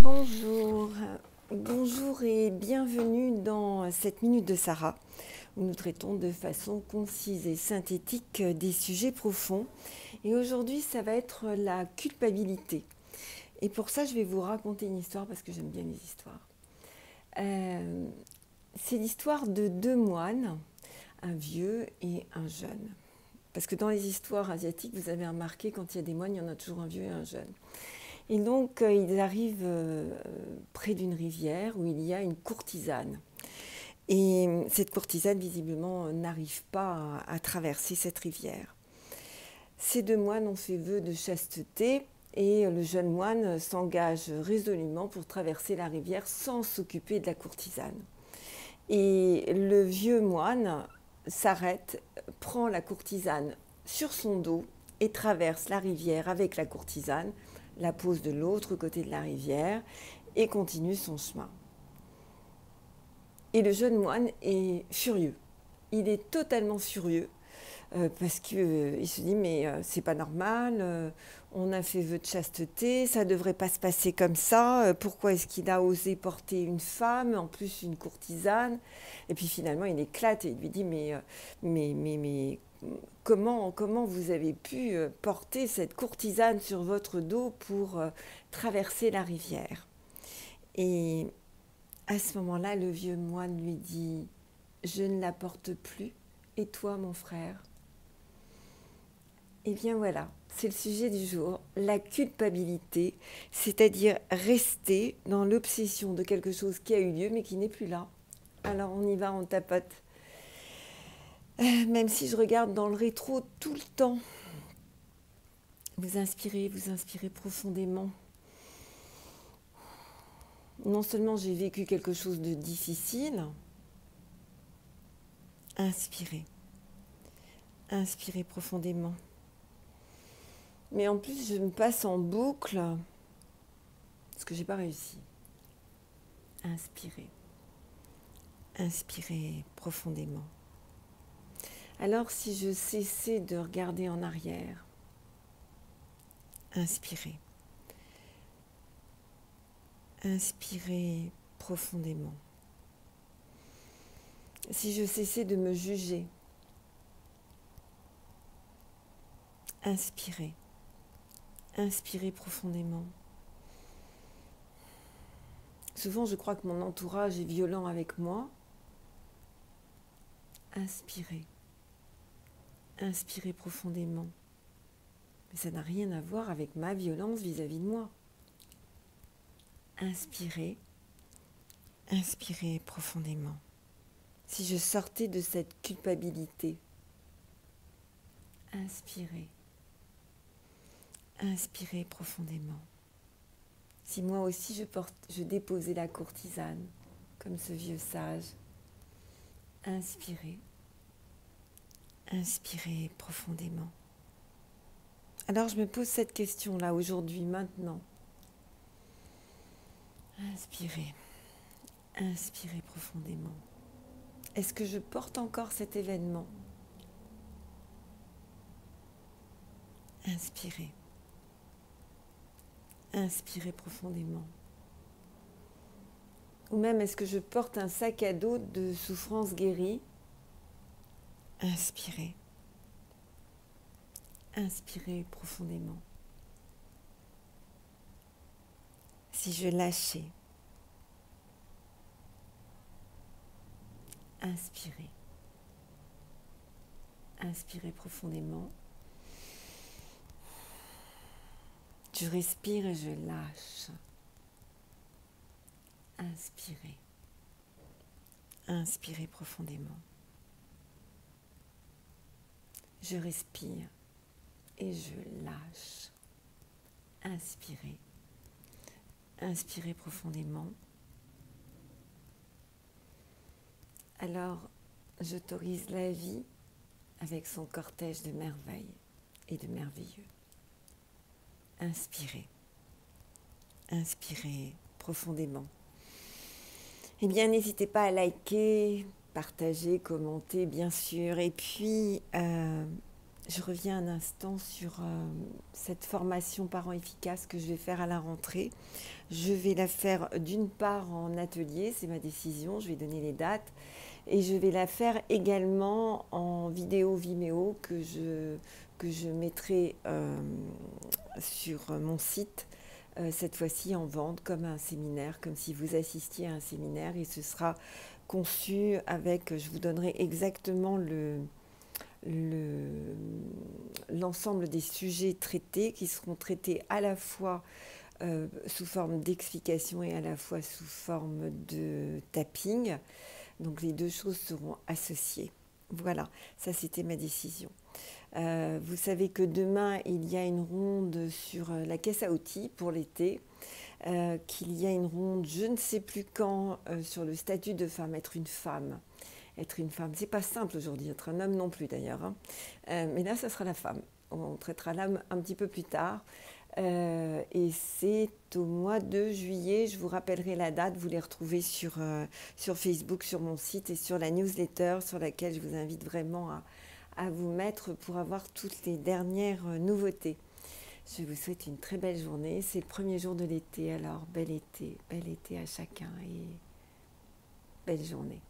Bonjour, bonjour et bienvenue dans cette minute de Sarah, où nous traitons de façon concise et synthétique des sujets profonds. Et aujourd'hui, ça va être la culpabilité. Et pour ça, je vais vous raconter une histoire parce que j'aime bien les histoires. C'est l'histoire de deux moines, un vieux et un jeune. Parce que dans les histoires asiatiques, vous avez remarqué, quand il y a des moines, il y en a toujours un vieux et un jeune. Et donc, ils arrivent près d'une rivière où il y a une courtisane. Et cette courtisane, visiblement, n'arrive pas à traverser cette rivière. Ces deux moines ont fait vœu de chasteté et le jeune moine s'engage résolument pour traverser la rivière sans s'occuper de la courtisane. Et le vieux moine s'arrête, prend la courtisane sur son dos et traverse la rivière avec la courtisane, la pose de l'autre côté de la rivière et continue son chemin. Et le jeune moine est furieux. Il est totalement furieux parce qu'il se dit mais c'est pas normal, on a fait vœu de chasteté, ça devrait pas se passer comme ça, pourquoi est-ce qu'il a osé porter une femme, en plus une courtisane? Et puis finalement il éclate et il lui dit mais comment vous avez pu porter cette courtisane sur votre dos pour traverser la rivière? Et à ce moment-là, le vieux moine lui dit « Je ne la porte plus, et toi, mon frère ?» Eh bien voilà, c'est le sujet du jour, la culpabilité, c'est-à-dire rester dans l'obsession de quelque chose qui a eu lieu mais qui n'est plus là. Alors on y va, on tapote. Même si je regarde dans le rétro tout le temps, vous inspirez profondément. Non seulement j'ai vécu quelque chose de difficile, inspirez profondément. Mais en plus, je me passe en boucle parce que j'ai pas réussi. Inspirez profondément. Alors, si je cessais de regarder en arrière, inspirez profondément. Si je cessais de me juger, inspirez profondément. Souvent, je crois que mon entourage est violent avec moi. Inspirez profondément. Mais ça n'a rien à voir avec ma violence vis-à-vis de moi. Inspirez profondément. Si je sortais de cette culpabilité, inspirez profondément. Si moi aussi je déposais la courtisane, comme ce vieux sage, inspirez profondément. Alors je me pose cette question-là aujourd'hui, maintenant. Inspirez profondément. Est-ce que je porte encore cet événement? Inspirez profondément. Ou même, est-ce que je porte un sac à dos de souffrance guérie? Inspirez profondément. Si je lâchais, inspirez profondément. Je respire et je lâche. Inspirez profondément. Je respire et je lâche. Inspirez profondément. Alors, j'autorise la vie avec son cortège de merveilles et de merveilleux. Inspirez profondément. Eh bien, n'hésitez pas à liker, partager, commenter, bien sûr. Et puis, je reviens un instant sur cette formation parents efficaces que je vais faire à la rentrée. Je vais la faire d'une part en atelier, c'est ma décision, je vais donner les dates, et je vais la faire également en vidéo Vimeo que je mettrai sur mon site, cette fois-ci en vente comme un séminaire, comme si vous assistiez à un séminaire, et ce sera conçu avec, je vous donnerai exactement l'ensemble des sujets traités qui seront traités à la fois sous forme d'explication et à la fois sous forme de tapping. Donc les deux choses seront associées. Voilà, ça c'était ma décision. Vous savez que demain, il y a une ronde sur la caisse à outils pour l'été, qu'il y a une ronde, je ne sais plus quand, sur le statut de femme, être une femme. Être une femme, c'est pas simple aujourd'hui, être un homme non plus d'ailleurs. Hein. Mais là, ça sera la femme. On traitera l'homme un petit peu plus tard. Et c'est au mois de juillet, je vous rappellerai la date, vous les retrouvez sur Facebook, sur mon site et sur la newsletter sur laquelle je vous invite vraiment à vous mettre pour avoir toutes les dernières nouveautés. Je vous souhaite une très belle journée. C'est le premier jour de l'été, alors bel été à chacun et belle journée.